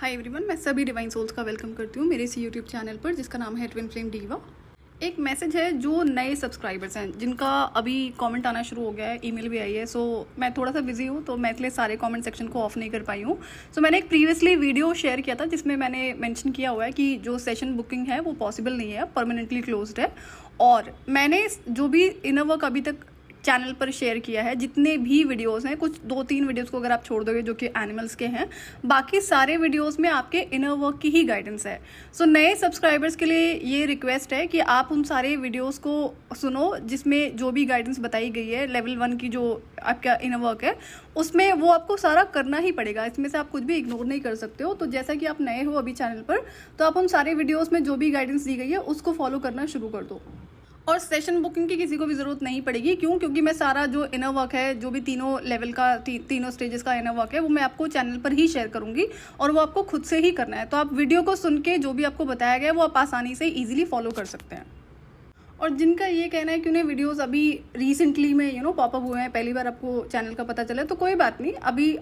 Hi everyone, मैं सभी divine souls का वेलकम करती हूँ मेरे इस यूट्यूब चैनल पर जिसका नाम है ट्विन फ्लेम डीवा। एक मैसेज है जो नए सब्सक्राइबर्स हैं जिनका अभी कमेंट आना शुरू हो गया है, ईमेल भी आई है। सो मैं थोड़ा सा बिजी हूँ तो मैं इसलिए सारे कमेंट सेक्शन को ऑफ नहीं कर पाई हूँ। सो मैंने एक प्रीवियसली वीडियो शेयर किया था जिसमें मैंने मेंशन किया हुआ है कि जो सेशन बुकिंग है वो पॉसिबल नहीं है, परमानेंटली क्लोज्ड है। और मैंने जो भी इनर वर्क अभी तक चैनल पर शेयर किया है, जितने भी वीडियोस हैं, कुछ 2-3 वीडियोस को अगर आप छोड़ दोगे जो कि एनिमल्स के हैं, बाकी सारे वीडियोस में आपके इनर वर्क की ही गाइडेंस है। सो नए सब्सक्राइबर्स के लिए ये रिक्वेस्ट है कि आप उन सारे वीडियोस को सुनो जिसमें जो भी गाइडेंस बताई गई है लेवल 1 की जो आपका इनर वर्क है उसमें वो आपको सारा करना ही पड़ेगा। इसमें से आप कुछ भी इग्नोर नहीं कर सकते हो। तो जैसा कि आप नए हो अभी चैनल पर, तो आप उन सारे वीडियोज़ में जो भी गाइडेंस दी गई है उसको फॉलो करना शुरू कर दो। और सेशन बुकिंग की किसी को भी ज़रूरत नहीं पड़ेगी। क्यों? क्योंकि मैं सारा जो इनर वर्क है, जो भी तीनों लेवल का तीनों स्टेजेस का इनर वर्क है, वो मैं आपको चैनल पर ही शेयर करूंगी और वो आपको खुद से ही करना है। तो आप वीडियो को सुन के जो भी आपको बताया गया है वो आप आसानी से ईजिली फॉलो कर सकते हैं। और जिनका ये कहना है कि उन्हें वीडियोस अभी रिसेंटली में पॉपअप हुए हैं, पहली बार आपको चैनल का पता चला, तो कोई बात नहीं। अभी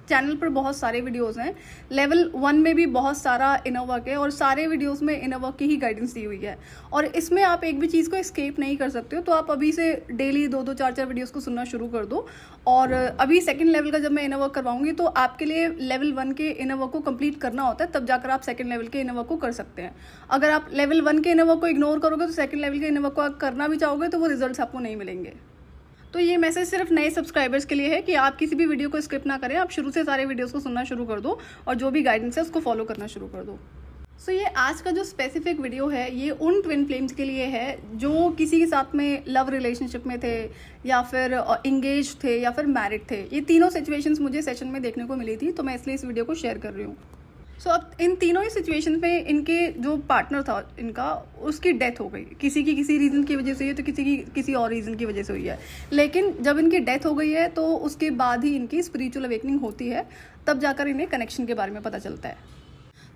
चैनल पर बहुत सारे वीडियोस हैं। लेवल 1 में भी बहुत सारा इनर वर्क है और सारे वीडियोस में इनर वर्क की ही गाइडेंस दी हुई है और इसमें आप एक भी चीज़ को एस्केप नहीं कर सकते हो। तो आप अभी से डेली 2-2, 4-4 वीडियोस को सुनना शुरू कर दो। और अभी सेकंड लेवल का जब मैं इनर वर्क करवाऊंगी तो आपके लिए लेवल 1 के इनर वर्क को कंप्लीट करना होता है, तब जाकर आप सेकंड लेवल के इनर वर्क को कर सकते हैं। अगर आप लेवल 1 के इनर वर्क को इग्नोर करोगे तो सेकंड लेवल के इनर वर्क को करना भी चाहोगे तो वो रिजल्ट्स आपको नहीं मिलेंगे। तो ये मैसेज सिर्फ नए सब्सक्राइबर्स के लिए है कि आप किसी भी वीडियो को स्किप ना करें, आप शुरू से सारे वीडियोस को सुनना शुरू कर दो और जो भी गाइडेंस है उसको फॉलो करना शुरू कर दो। सो ये आज का जो स्पेसिफिक वीडियो है ये उन ट्विन फ्लेम्स के लिए है जो किसी के साथ में लव रिलेशनशिप में थे या फिर इंगेज थे या फिर मैरिड थे। ये तीनों सिचुएशंस मुझे सेशन में देखने को मिली थी, तो मैं इसलिए इस वीडियो को शेयर कर रही हूँ। सो अब इन तीनों ही सिचुएशन में इनके जो पार्टनर था इनका, उसकी डेथ हो गई। किसी की किसी रीज़न की वजह से हुई है तो किसी की किसी और रीज़न की वजह से हुई है। लेकिन जब इनकी डेथ हो गई है तो उसके बाद ही इनकी स्पिरिचुअल अवेकनिंग होती है, तब जाकर इन्हें कनेक्शन के बारे में पता चलता है।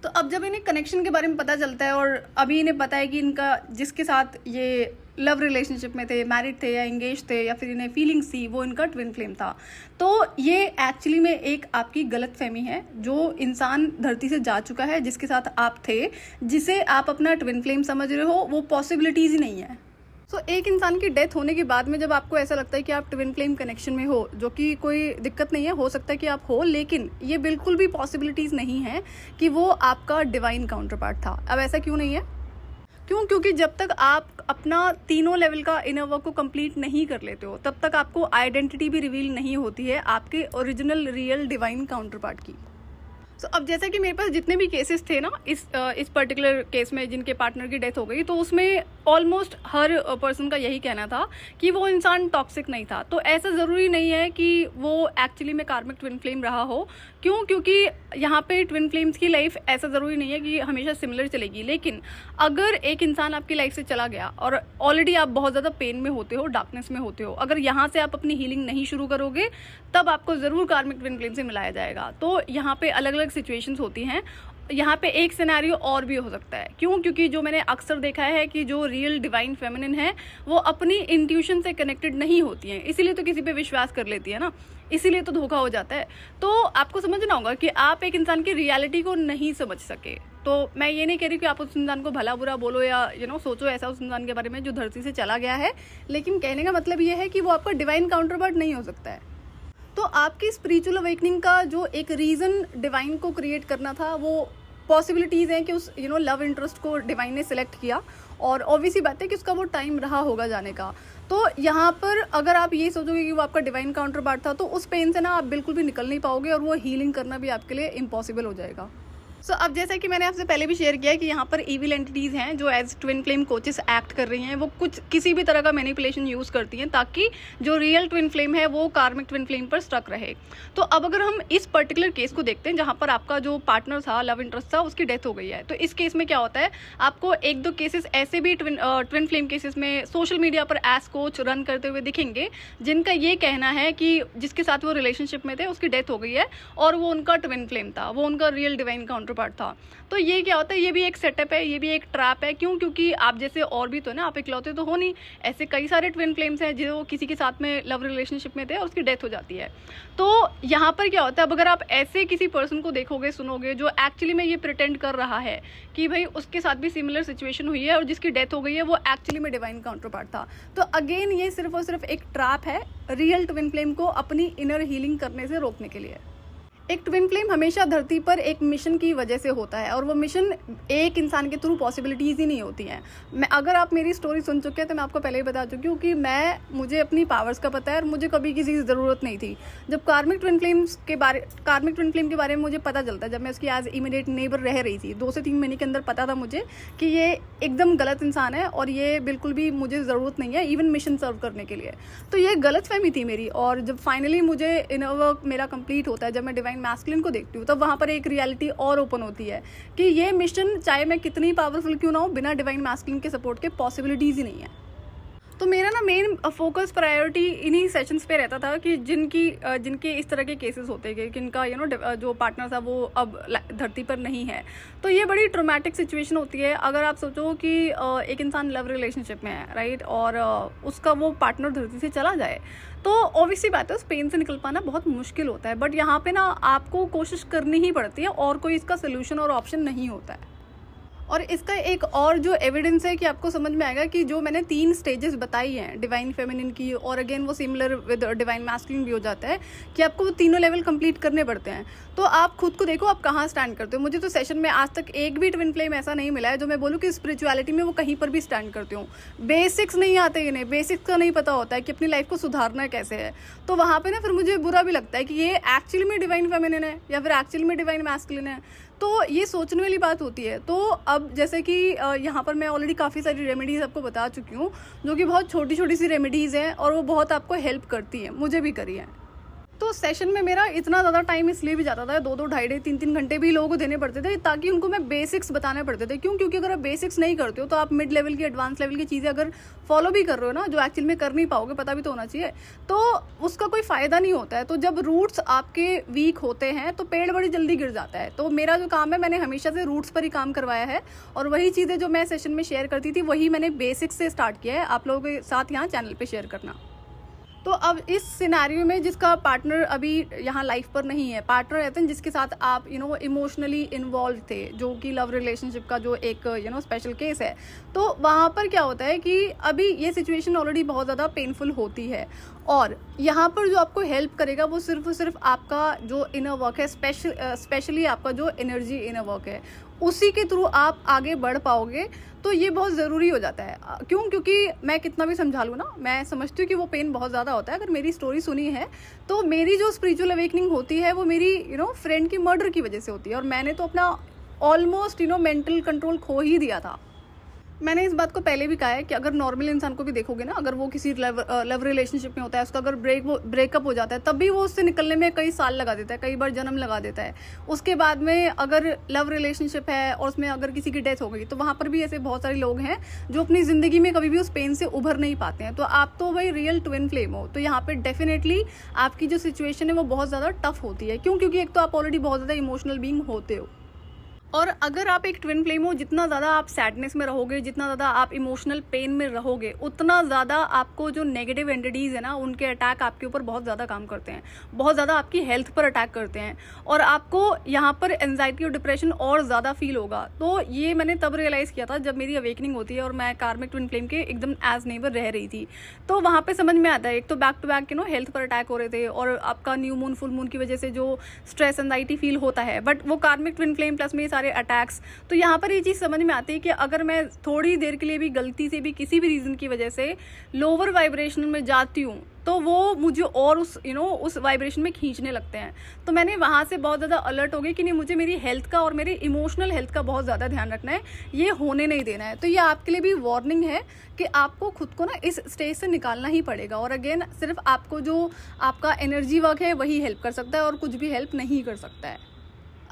तो अब जब इन्हें कनेक्शन के बारे में पता चलता है और अभी इन्हें पता है कि इनका जिसके साथ ये लव रिलेशनशिप में थे, मैरिड थे या इंगेज थे या फिर इन्हें फीलिंग्स थी, वो इनका ट्विन फ्लेम था, तो ये एक्चुअली में एक आपकी गलत फहमी है। जो इंसान धरती से जा चुका है, जिसके साथ आप थे, जिसे आप अपना ट्विन फ्लेम समझ रहे हो, वो पॉसिबिलिटीज़ ही नहीं है। सो एक इंसान की डेथ होने के बाद में जब आपको ऐसा लगता है कि आप ट्विन फ्लेम कनेक्शन में हो, जो कि कोई दिक्कत नहीं है, हो सकता है कि आप हो, लेकिन ये बिल्कुल भी पॉसिबिलिटीज़ नहीं है कि वो आपका डिवाइन काउंटर पार्ट था। अब ऐसा क्यों नहीं है? क्यों? क्योंकि जब तक आप अपना तीनों लेवल का इनर वर्क को कंप्लीट नहीं कर लेते हो, तब तक आपको आइडेंटिटी भी रिवील नहीं होती है आपके original real divine counter part की। तो अब जैसा कि मेरे पास जितने भी केसेस थे ना, इस पर्टिकुलर केस में जिनके पार्टनर की डेथ हो गई, तो उसमें ऑलमोस्ट हर पर्सन का यही कहना था कि वो इंसान टॉक्सिक नहीं था। तो ऐसा ज़रूरी नहीं है कि वो एक्चुअली में कार्मिक ट्विन फ्लेम रहा हो। क्यों? क्योंकि यहाँ पे ट्विन फ्लेम्स की लाइफ ऐसा ज़रूरी नहीं है कि हमेशा सिमिलर चलेगी। लेकिन अगर एक इंसान आपकी लाइफ से चला गया और ऑलरेडी आप बहुत ज़्यादा पेन में होते हो, डार्कनेस में होते हो, अगर यहाँ से आप अपनी हीलिंग नहीं शुरू करोगे तब आपको ज़रूर कार्मिक ट्विन फ्लेम से मिलाया जाएगा। तो यहाँ पे अलग अलग सिचुएशंस होती हैं। यहाँ पे एक सिनेरियो और भी हो सकता है। क्यों? क्योंकि जो मैंने अक्सर देखा है कि जो रियल डिवाइन फेमिनिन है वो अपनी इंट्यूशन से कनेक्टेड नहीं होती हैं, इसीलिए तो किसी पे विश्वास कर लेती है ना, इसीलिए तो धोखा हो जाता है। तो आपको समझना होगा कि आप एक इंसान की रियलिटी को नहीं समझ सके। तो मैं ये नहीं कह रही कि आप उस इंसान को भला बुरा बोलो या सोचो ऐसा उस इंसान के बारे में जो धरती से चला गया है, लेकिन कहने का मतलब ये है कि वो आपका डिवाइन काउंटर पार्ट नहीं हो सकता है। तो आपकी स्पिरिचुअल अवेकनिंग का जो एक रीज़न डिवाइन को क्रिएट करना था, वो पॉसिबिलिटीज़ हैं कि उस लव इंटरेस्ट को डिवाइन ने सिलेक्ट किया और ऑब्वियसली बात है कि उसका वो टाइम रहा होगा जाने का। तो यहाँ पर अगर आप ये सोचोगे कि वो आपका डिवाइन काउंटर पार्ट था, तो उस पेन से ना आप बिल्कुल भी निकल नहीं पाओगे और वो हीलिंग करना भी आपके लिए इम्पॉसिबल हो जाएगा। सो अब जैसा कि मैंने आपसे पहले भी शेयर किया है कि यहाँ पर इविल एंटिटीज़ हैं जो as twin flame coaches act कर रही हैं। वो कुछ किसी भी तरह का मैनिपुलेशन यूज़ करती हैं ताकि जो रियल ट्विन फ्लेम है वो कार्मिक ट्विन फ्लेम पर स्टक रहे। तो अब अगर हम इस पर्टिकुलर केस को देखते हैं जहाँ पर आपका जो पार्टनर था, लव इंटरेस्ट था, उसकी डेथ हो गई है, तो इस केस में क्या होता है, आपको 1-2 केसेस ऐसे भी ट्विन फ्लेम केसेस में सोशल मीडिया पर एज कोच रन करते हुए दिखेंगे जिनका ये कहना है कि जिसके साथ वो रिलेशनशिप में थे उसकी डेथ हो गई है और वो उनका ट्विन फ्लेम था, वो उनका real divine counter counter part था। तो ये क्या होता है, ये भी एक सेटअप है, ये भी एक ट्रैप है। क्यों? क्योंकि आप जैसे और भी तो है ना, आप इकलौते तो हो नहीं, ऐसे कई सारे ट्विन फ्लेम्स हैं जो किसी के साथ में लव रिलेशनशिप में थे और उसकी डेथ हो जाती है। तो यहाँ पर क्या होता है, अब अगर आप ऐसे किसी पर्सन को देखोगे, सुनोगे, जो एक्चुअली में ये प्रिटेंड कर रहा है कि भाई उसके साथ भी सिमिलर सिचुएशन हुई है और जिसकी डेथ हो गई है, वो एक्चुअली में डिवाइन काउंटर पार्ट था, तो अगेन ये सिर्फ और सिर्फ एक ट्रैप है रियल ट्विन फ्लेम को अपनी इनर हीलिंग करने से रोकने के लिए। एक ट्विन फ्लेम हमेशा धरती पर एक मिशन की वजह से होता है, और वो मिशन एक इंसान के थ्रू पॉसिबिलिटीज़ ही नहीं होती हैं। मैं, अगर आप मेरी स्टोरी सुन चुके हैं तो मैं आपको पहले ही बता चुकी हूँ कि मुझे अपनी पावर्स का पता है और मुझे कभी किसी की ज़रूरत नहीं थी। जब कार्मिक ट्विन फ्लेम के बारे में मुझे पता चलता है, जब मैं उसकी एज इमीडिएट नेबर रह रही थी, 2 से 3 महीने के अंदर पता था मुझे कि ये एकदम गलत इंसान है और ये बिल्कुल भी मुझे ज़रूरत नहीं है इवन मिशन सर्व करने के लिए। तो ये गलत फहमी थी मेरी, और जब फाइनली मुझे इनर वर्क मेरा कंप्लीट होता है, जब मैं डिवाइन मैस्कुलिन को देखती हूँ, तब वहाँ पर एक रियलिटी और ओपन होती है कि ये मिशन, चाहे मैं कितनी पावरफुल क्यों ना हो, बिना डिवाइन मैस्कुलिन के सपोर्ट के पॉसिबिलिटीज़ ही नहीं है। तो मेरा ना मेन फोकस प्रायोरिटी इन्हीं सेशंस पे रहता था कि जिनके इस तरह के केसेस होते हैं, जिनका जो पार्टनर था वो अब धरती पर नहीं है। तो ये बड़ी ट्रोमैटिक सिचुएशन होती है। अगर आप सोचो कि एक इंसान लव रिलेशनशिप में है, राइट, और उसका वो पार्टनर धरती से चला जाए, तो ऑब्वियसली बात है उस पेन से निकल पाना बहुत मुश्किल होता है। बट यहाँ पे ना आपको कोशिश करनी ही पड़ती है, और कोई इसका सोल्यूशन और ऑप्शन नहीं होता है। और इसका एक और जो एविडेंस है कि आपको समझ में आएगा कि जो मैंने 3 स्टेजेस बताई हैं डिवाइन फेमिनिन की, और अगेन वो सिमिलर विद डिवाइन मैस्कुलिन भी हो जाता है कि आपको वो तीनों लेवल कंप्लीट करने पड़ते हैं। तो आप खुद को देखो आप कहाँ स्टैंड करते हो। मुझे तो सेशन में आज तक एक भी ट्विन फ्लेम ऐसा नहीं मिला है जो मैं बोलूँ कि स्पिरिचुअलिटी में वो कहीं पर भी स्टैंड करते हूँ। बेसिक्स नहीं आते इन्हें, बेसिक्स का नहीं पता होता है कि अपनी लाइफ को सुधारना कैसे है। तो वहाँ पर ना फिर मुझे बुरा भी लगता है कि ये एक्चुअली में डिवाइन फेमिनिन है या फिर एक्चुअली में डिवाइन मैस्कुलिन है। तो ये सोचने वाली बात होती है। तो अब जैसे कि यहाँ पर मैं ऑलरेडी काफ़ी सारी रेमेडीज़ आपको बता चुकी हूँ, जो कि बहुत छोटी छोटी सी रेमेडीज़ हैं और वो बहुत आपको हेल्प करती हैं, मुझे भी करी है। तो सेशन में मेरा इतना ज़्यादा टाइम इसलिए भी जाता था, 2-2, 2.5, 3-3 घंटे भी लोगों को देने पड़ते थे, ताकि उनको मैं बेसिक्स बताने पड़ते थे। क्यों? क्योंकि अगर आप बेसिक्स नहीं करते हो तो आप मिड लेवल की, एडवांस लेवल की चीज़ें अगर फॉलो भी कर रहे हो ना, जो एक्चुअल में कर नहीं पाओगे, पता भी तो होना चाहिए, तो उसका कोई फ़ायदा नहीं होता है। तो जब रूट्स आपके वीक होते हैं तो पेड़ बड़ी जल्दी गिर जाता है। तो मेरा जो काम है, मैंने हमेशा से रूट्स पर ही काम करवाया है, और वही चीज़ें जो मैं सेशन में शेयर करती थी वही मैंने बेसिक्स से स्टार्ट किया है आप लोगों के साथ यहाँ चैनल पर शेयर करना। तो अब इस सिनेरियो में जिसका पार्टनर अभी यहाँ लाइफ पर नहीं है, पार्टनर रहते हैं जिसके साथ आप इमोशनली इन्वॉल्व थे, जो कि लव रिलेशनशिप का जो एक स्पेशल केस है, तो वहाँ पर क्या होता है कि अभी ये सिचुएशन ऑलरेडी बहुत ज़्यादा पेनफुल होती है, और यहाँ पर जो आपको हेल्प करेगा वो सिर्फ और सिर्फ आपका जो इनर वर्क है, स्पेशली आपका जो एनर्जी इनर वर्क है, उसी के थ्रू आप आगे बढ़ पाओगे। तो ये बहुत ज़रूरी हो जाता है। क्यों? क्योंकि मैं कितना भी समझा लूँ ना, मैं समझती हूँ कि वो पेन बहुत ज़्यादा होता है। अगर मेरी स्टोरी सुनी है तो मेरी जो स्पिरिचुअल अवेकनिंग होती है वो मेरी फ्रेंड की मर्डर की वजह से होती है, और मैंने तो अपना ऑलमोस्ट मेंटल कंट्रोल खो ही दिया था। मैंने इस बात को पहले भी कहा है कि अगर नॉर्मल इंसान को भी देखोगे ना, अगर वो किसी लव रिलेशनशिप में होता है, उसका अगर ब्रेकअप हो जाता है, तब भी वो उससे निकलने में कई साल लगा देता है, कई बार जन्म लगा देता है। उसके बाद में अगर लव रिलेशनशिप है और उसमें अगर किसी की डेथ हो गई, तो वहाँ पर भी ऐसे बहुत सारे लोग हैं जो अपनी ज़िंदगी में कभी भी उस पेन से उभर नहीं पाते हैं। तो आप तो भाई रियल ट्विन फ्लेम हो, तो यहाँ पर डेफिनेटली आपकी जो सिचुएशन है वो बहुत ज़्यादा टफ होती है। क्यों? क्योंकि एक तो आप ऑलरेडी बहुत ज़्यादा इमोशनल बीइंग होते हो, और अगर आप एक ट्विन फ्लेम हो, जितना ज़्यादा आप सैडनेस में रहोगे, जितना ज़्यादा आप इमोशनल पेन में रहोगे, उतना ज़्यादा आपको जो नेगेटिव एंटिटीज़ है ना, उनके अटैक आपके ऊपर बहुत ज़्यादा काम करते हैं, बहुत ज़्यादा आपकी हेल्थ पर अटैक करते हैं, और आपको यहाँ पर एंजाइटी और डिप्रेशन और ज़्यादा फील होगा। तो ये मैंने तब रियलाइज़ किया था जब मेरी अवेकनिंग होती है और मैं कार्मिक ट्विन फ्लेम के एकदम एज नेबर रह रही थी। तो वहाँ पर समझ में आता है, एक तो बैक टू बैक हेल्थ पर अटैक हो रहे थे, और आपका न्यू मून, फुल मून की वजह से जो स्ट्रेस एंजाइटी फील होता है, बट वो कार्मिक ट्विन फ्लेम प्लस में सारे अटैक्स। तो यहाँ पर ये चीज़ समझ में आती है कि अगर मैं थोड़ी देर के लिए भी गलती से भी किसी भी रीज़न की वजह से लोअर वाइब्रेशन में जाती हूँ, तो वो मुझे और उस वाइब्रेशन में खींचने लगते हैं। तो मैंने वहाँ से बहुत ज़्यादा अलर्ट हो गई कि नहीं, मुझे मेरी हेल्थ का और मेरे इमोशनल हेल्थ का बहुत ज़्यादा ध्यान रखना है, ये होने नहीं देना है। तो ये आपके लिए भी वार्निंग है कि आपको खुद को ना इस स्टेज से निकालना ही पड़ेगा। और अगेन सिर्फ आपको जो आपका एनर्जी वर्क है वही हेल्प कर सकता है, और कुछ भी हेल्प नहीं कर सकता है।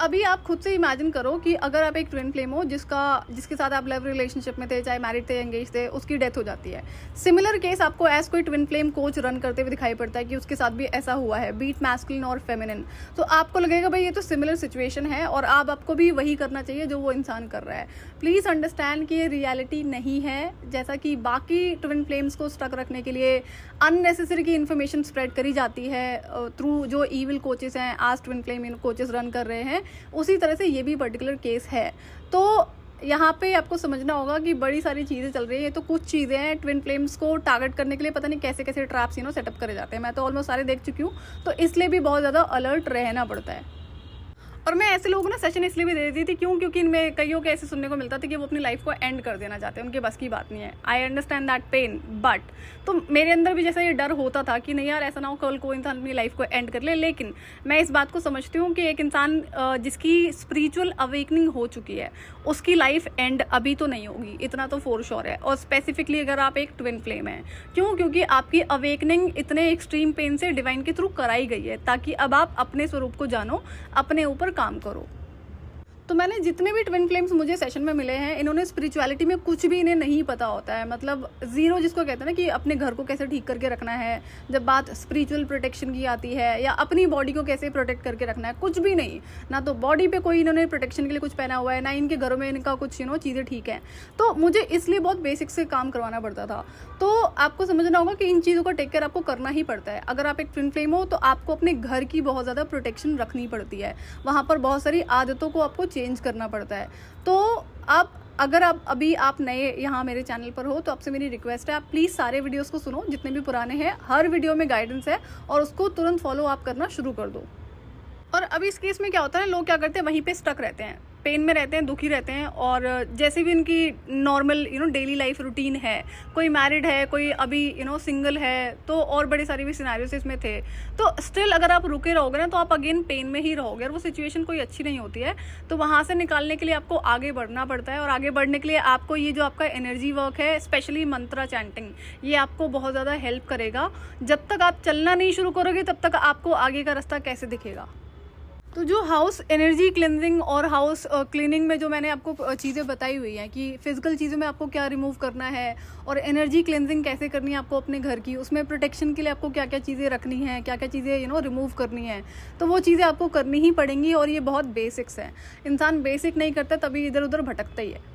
अभी आप खुद से इमेजिन करो कि अगर आप एक ट्विन फ्लेम हो जिसके साथ आप लव रिलेशनशिप में थे, चाहे मैरिड थे, एंगेज थे, उसकी डेथ हो जाती है। सिमिलर केस आपको एज कोई ट्विन फ्लेम कोच रन करते हुए दिखाई पड़ता है कि उसके साथ भी ऐसा हुआ है, बीट मैस्कुलिन और फेमिनिन। तो आपको लगेगा भाई ये तो सिमिलर सिचुएशन है और आपको भी वही करना चाहिए जो वो इंसान कर रहा है। प्लीज़ अंडरस्टैंड कि ये रियलिटी नहीं है। जैसा कि बाकी ट्विन फ्लेम्स को स्टक रखने के लिए अननेसेसरी की इन्फॉर्मेशन स्प्रेड करी जाती है थ्रू जो ईविल कोचेस हैं, आज ट्विन फ्लेम कोचेस रन कर रहे हैं, उसी तरह से ये भी पर्टिकुलर केस है। तो यहाँ पे आपको समझना होगा कि बड़ी सारी चीज़ें चल रही है। तो कुछ चीज़ें हैं ट्विन फ्लेम्स को टारगेट करने के लिए पता नहीं कैसे कैसे ट्रैप्स सेटअप करे जाते हैं। मैं तो ऑलमोस्ट सारे देख चुकी हूँ, तो इसलिए भी बहुत ज़्यादा अलर्ट रहना पड़ता है। और मैं ऐसे लोगों को ना सेशन इसलिए भी दे देती थी क्योंकि इनमें कईयों के ऐसे सुनने को मिलता था कि वो अपनी लाइफ को एंड कर देना चाहते हैं, उनके बस की बात नहीं है। I understand that pain, but तो मेरे अंदर भी जैसा ये डर होता था कि नहीं यार ऐसा ना हो कल कोई इंसान अपनी लाइफ को एंड कर ले। लेकिन मैं इस बात को समझती हूँ कि एक इंसान जिसकी स्पिरिचुअल अवेकनिंग हो चुकी है उसकी लाइफ एंड अभी तो नहीं होगी, इतना तो फॉर श्योर है। और स्पेसिफिकली अगर आप एक ट्विन फ्लेम हैं, क्योंकि आपकी अवेकनिंग इतने एक्सट्रीम पेन से डिवाइन के थ्रू कराई गई है ताकि अब आप अपने स्वरूप को जानो, अपने ऊपर काम करो। तो मैंने जितने भी ट्विन फ्लेम्स मुझे सेशन में मिले हैं, इन्होंने स्पिरिचुअलिटी में कुछ भी इन्हें नहीं पता होता है। मतलब जीरो जिसको कहते हैं ना कि अपने घर को कैसे ठीक करके रखना है, जब बात स्पिरिचुअल प्रोटेक्शन की आती है, या अपनी बॉडी को कैसे प्रोटेक्ट करके रखना है, कुछ भी नहीं। ना तो बॉडी पे कोई इन्होंने प्रोटेक्शन के लिए कुछ पहना हुआ है, ना इनके घरों में इनका कुछ चीज़ें ठीक है। तो मुझे इसलिए बहुत बेसिक से काम करवाना पड़ता था। तो आपको समझना होगा कि इन चीज़ों का टेक केयर आपको करना ही पड़ता है। अगर आप एक ट्विन फ्लेम हो तो आपको अपने घर की बहुत ज़्यादा प्रोटेक्शन रखनी पड़ती है। वहाँ पर बहुत सारी आदतों को आपको चेंज करना पड़ता है। तो अगर आप नए यहाँ मेरे चैनल पर हो तो आपसे मेरी रिक्वेस्ट है, आप प्लीज़ सारे वीडियोस को सुनो जितने भी पुराने हैं। हर वीडियो में गाइडेंस है और उसको तुरंत फॉलो आप करना शुरू कर दो। और अभी इस केस में क्या होता है, लोग क्या करते हैं वहीं पे स्टक रहते हैं, पेन में रहते हैं, दुखी रहते हैं। और जैसे भी इनकी नॉर्मल डेली लाइफ रूटीन है, कोई मैरिड है, कोई अभी सिंगल है, तो और बड़े सारे भी सिनेरियोस इसमें थे, तो स्टिल अगर आप रुके रहोगे ना तो आप अगेन पेन में ही रहोगे और वो सिचुएशन कोई अच्छी नहीं होती है। तो वहाँ से निकालने के लिए आपको आगे बढ़ना पड़ता है। और आगे बढ़ने के लिए आपको ये जो आपका एनर्जी वर्क है, स्पेशली मंत्रा चैंटिंग, ये आपको बहुत ज़्यादा हेल्प करेगा। जब तक आप चलना नहीं शुरू करोगे तब तक आपको आगे का रास्ता कैसे दिखेगा। तो जो हाउस एनर्जी क्लिनजिंग और हाउस क्लीनिंग में जो मैंने आपको चीज़ें बताई हुई हैं कि फिजिकल चीज़ों में आपको क्या रिमूव करना है और एनर्जी क्लिनजिंग कैसे करनी है आपको अपने घर की, उसमें प्रोटेक्शन के लिए आपको क्या क्या चीज़ें रखनी है, क्या क्या चीज़ें रिमूव करनी है, तो वो चीज़ें आपको करनी ही पड़ेंगी। और ये बहुत बेसिक्स हैं, इंसान बेसिक नहीं करता तभी इधर उधर भटकता ही है।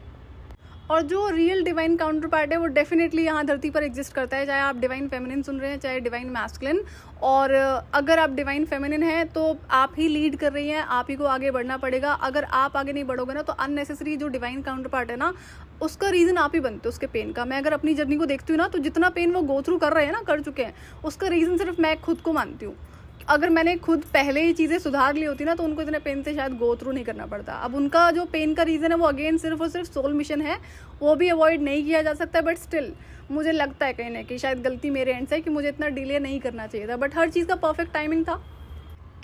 और जो रियल डिवाइन काउंटर पार्ट है वो डेफिनेटली यहाँ धरती पर एग्जिस्ट करता है, चाहे आप डिवाइन फेमिनिन सुन रहे हैं चाहे डिवाइन मैस्कुलिन। और अगर आप डिवाइन फेमिनिन हैं तो आप ही लीड कर रही हैं, आप ही को आगे बढ़ना पड़ेगा। अगर आप आगे नहीं बढ़ोगे ना तो अननेसेसरी जो डिवाइन काउंटर पार्ट है ना, उसका रीज़न आप ही बनते हो उसके पेन का। मैं अगर अपनी जर्नी को देखती हूँ ना, तो जितना पेन वो गो थ्रू कर रहे हैं ना, कर चुके हैं, उसका रीज़न सिर्फ मैं खुद को मानती हूँ। अगर मैंने खुद पहले ही चीज़ें सुधार ली होती ना तो उनको इतने पेन से शायद गो थ्रू नहीं करना पड़ता। अब उनका जो पेन का रीज़न है वो अगेन सिर्फ और सिर्फ सोल मिशन है, वो भी अवॉइड नहीं किया जा सकता। बट स्टिल मुझे लगता है कहीं ना कहीं शायद गलती मेरे एंड से कि मुझे इतना डिले नहीं करना चाहिए था। बट हर चीज़ का परफेक्ट टाइमिंग था।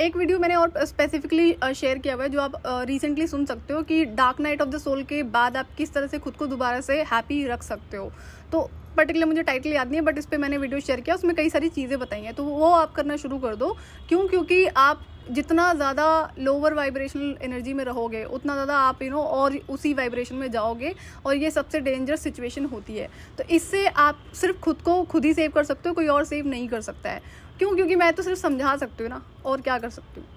एक वीडियो मैंने और स्पेसिफिकली शेयर किया हुआ है जो आप रिसेंटली सुन सकते हो कि dark night of the soul के बाद आप किस तरह से खुद को दोबारा से हैप्पी रख सकते हो। तो पर्टिकुलर मुझे टाइटल याद नहीं है, बट इस पर मैंने वीडियो शेयर किया, उसमें कई सारी चीज़ें बताई हैं, तो वो आप करना शुरू कर दो। क्योंकि आप जितना ज़्यादा लोअर वाइब्रेशनल एनर्जी में रहोगे उतना ज़्यादा आप और उसी वाइब्रेशन में जाओगे, और ये सबसे डेंजरस सिचुएशन होती है। तो इससे आप सिर्फ खुद को खुद ही सेव कर सकते हो, कोई और सेव नहीं कर सकता है। क्योंकि मैं तो सिर्फ समझा सकती हूँ ना, और क्या कर सकती हूँ।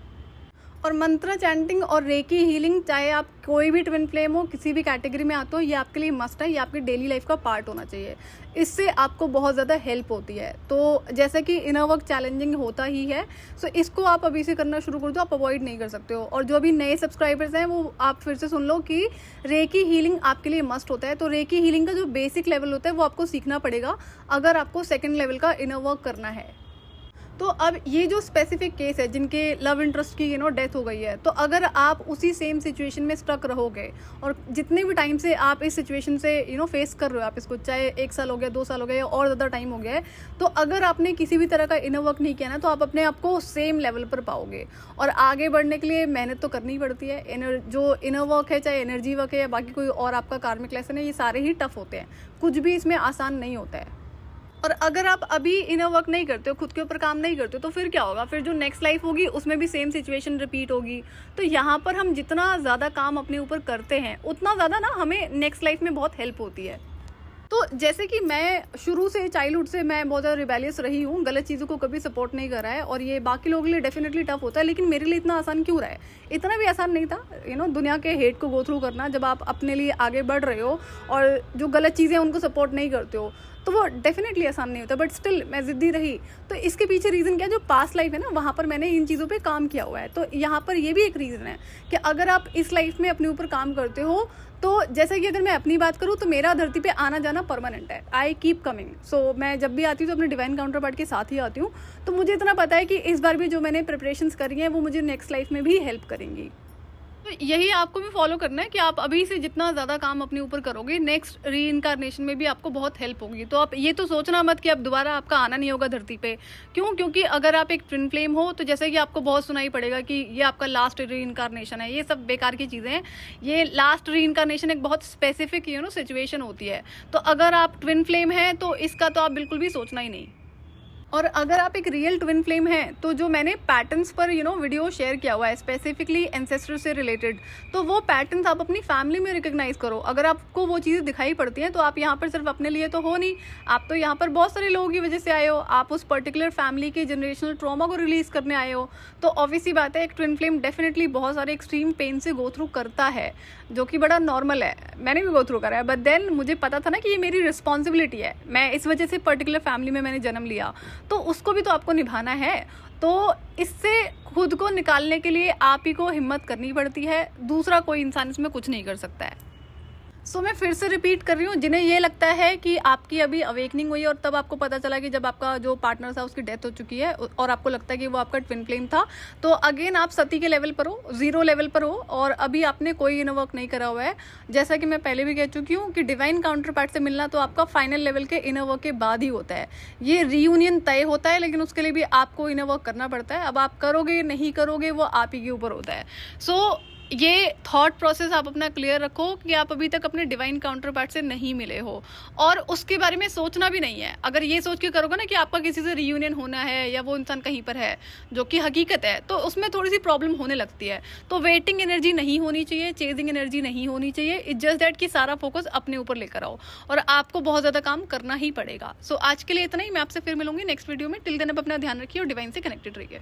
और मंत्र चैंटिंग और रेकी हीलिंग, चाहे आप कोई भी ट्विन फ्लेम हो, किसी भी कैटेगरी में आते हो, ये आपके लिए मस्ट है, ये आपकी डेली लाइफ का पार्ट होना चाहिए। इससे आपको बहुत ज़्यादा हेल्प होती है। तो जैसे कि इनर वर्क चैलेंजिंग होता ही है, सो इसको आप अभी से करना शुरू कर दो, आप अवॉइड नहीं कर सकते हो। और जो अभी नए सब्सक्राइबर्स हैं वो आप फिर से सुन लो कि रेकी हीलिंग आपके लिए मस्ट होता है। तो रेकी हीलिंग का जो बेसिक लेवल होता है वो आपको सीखना पड़ेगा अगर आपको सेकेंड लेवल का इनर वर्क करना है। तो अब ये जो स्पेसिफिक केस है जिनके लव इंटरेस्ट की डेथ हो गई है, तो अगर आप उसी सेम सिचुएशन में स्टक रहोगे और जितने भी टाइम से आप इस सिचुएशन से फेस कर रहे हो, आप इसको चाहे 1 साल हो गया, 2 साल हो गया या और ज़्यादा टाइम हो गया है, तो अगर आपने किसी भी तरह का इनर वर्क नहीं किया ना तो आप अपने आप को सेम लेवल पर पाओगे। और आगे बढ़ने के लिए मेहनत तो करनी पड़ती है। जो इनर वर्क है, चाहे एनर्जी वर्क है या बाकी कोई और आपका कार्मिक लेसन है, ये सारे ही टफ होते हैं, कुछ भी इसमें आसान नहीं होता है। और अगर आप अभी इनर वर्क नहीं करते हो, खुद के ऊपर काम नहीं करते हो, तो फिर क्या होगा? फिर जो नेक्स्ट लाइफ होगी उसमें भी सेम सिचुएशन रिपीट होगी। तो यहाँ पर हम जितना ज़्यादा काम अपने ऊपर करते हैं उतना ज़्यादा ना हमें नेक्स्ट लाइफ में बहुत हेल्प होती है। तो जैसे कि मैं शुरू से चाइल्डहुड से मैं बहुत ज़्यादा रिबेलियस रही हूँ, गलत चीज़ों को कभी सपोर्ट नहीं करा है, और ये बाकी लोगों के लिए डेफिनेटली टफ होता है, लेकिन मेरे लिए इतना आसान क्यों रहा है? इतना भी आसान नहीं था दुनिया के हेट को गो थ्रू करना। जब आप अपने लिए आगे बढ़ रहे हो और जो गलत चीज़ें उनको सपोर्ट नहीं करते हो, तो वो डेफिनेटली आसान नहीं होता। बट स्टिल मैं ज़िद्दी रही। तो इसके पीछे रीज़न क्या है? जो पास्ट लाइफ है ना, वहाँ पर मैंने इन चीज़ों पे काम किया हुआ है। तो यहाँ पर ये भी एक रीज़न है कि अगर आप इस लाइफ में अपने ऊपर काम करते हो, तो जैसे कि अगर मैं अपनी बात करूँ तो मेरा धरती पे आना जाना परमानेंट है। I keep coming. सो मैं जब भी आती हूँ तो अपने डिवाइन काउंटर पार्ट के साथ ही आती हूँ। तो मुझे इतना पता है कि इस बार भी जो मैंने प्रिपरेशंस करी हैं वो मुझे नेक्स्ट लाइफ में भी हेल्प करेंगी। तो यही आपको भी फॉलो करना है कि आप अभी से जितना ज़्यादा काम अपने ऊपर करोगे, नेक्स्ट री इनकारनेशन में भी आपको बहुत हेल्प होगी। तो आप ये तो सोचना मत कि अब दोबारा आपका आना नहीं होगा धरती पे। क्यों? क्योंकि अगर आप एक ट्विन फ्लेम हो तो जैसे कि आपको बहुत सुनाई पड़ेगा कि ये आपका लास्ट री इनकारनेशन है, ये सब बेकार की चीज़ें हैं। ये लास्ट री इनकारनेशन एक बहुत स्पेसिफिक सिचुएशन होती है। तो अगर आप ट्विन फ्लेम हैं तो इसका तो आप बिल्कुल भी सोचना ही नहीं। और अगर आप एक रियल ट्विन फ्लेम हैं तो जो मैंने पैटर्न्स पर वीडियो शेयर किया हुआ है स्पेसिफिकली एंसेस्टर से रिलेटेड, तो वो पैटर्न्स आप अपनी फैमिली में रिकग्नाइज करो। अगर आपको वो चीज़ें दिखाई पड़ती हैं तो आप यहाँ पर सिर्फ अपने लिए तो हो नहीं, आप तो यहाँ पर बहुत सारे लोगों की वजह से आए हो। आप उस पर्टिकुलर फैमिली के जनरेशनल ट्रॉमा को रिलीज करने आए हो। तो ऑब्वियसली बात है, एक ट्विन फ्लेम डेफिनेटली बहुत सारे एक्सट्रीम पेन से गो थ्रू करता है, जो कि बड़ा नॉर्मल है। मैंने भी गो थ्रू करा है, बट देन मुझे पता था ना कि ये मेरी रिस्पॉन्सिबिलिटी है। मैं इस वजह से पर्टिकुलर फैमिली में मैंने जन्म लिया, तो उसको भी तो आपको निभाना है। तो इससे खुद को निकालने के लिए आप ही को हिम्मत करनी पड़ती है। दूसरा कोई इंसान इसमें कुछ नहीं कर सकता है। सो मैं फिर से रिपीट कर रही हूँ, जिन्हें ये लगता है कि आपकी अभी अवेकनिंग हुई और तब आपको पता चला कि जब आपका जो पार्टनर था उसकी डेथ हो चुकी है और आपको लगता है कि वो आपका ट्विन फ्लेम था, तो अगेन आप सती के लेवल पर हो, जीरो लेवल पर हो, और अभी आपने कोई इनर वर्क नहीं करा हुआ है। जैसा कि मैं पहले भी कह चुकी हूँ कि डिवाइन काउंटर पार्ट से मिलना तो आपका फाइनल लेवल के इनर वर्क के बाद ही होता है। ये रीयूनियन तय होता है, लेकिन उसके लिए भी आपको इनर वर्क करना पड़ता है। अब आप करोगे नहीं करोगे वो आप ही के ऊपर होता है। सो ये थॉट प्रोसेस आप अपना क्लियर रखो कि आप अभी तक अपने डिवाइन काउंटर पार्ट से नहीं मिले हो, और उसके बारे में सोचना भी नहीं है। अगर ये सोच के करोगे ना कि आपका किसी से रीयूनियन होना है या वो इंसान कहीं पर है, जो कि हकीकत है, तो उसमें थोड़ी सी प्रॉब्लम होने लगती है। तो वेटिंग एनर्जी नहीं होनी चाहिए, चेजिंग एनर्जी नहीं होनी चाहिए। इट्स जस्ट दैट कि सारा फोकस अपने ऊपर लेकर आओ, और आपको बहुत ज़्यादा काम करना ही पड़ेगा। सो आज के लिए इतना ही। मैं आपसे फिर मिलूंगी नेक्स्ट वीडियो में। टिल देन आप अपना ध्यान रखिए और डिवाइन से कनेक्टेड रहिए।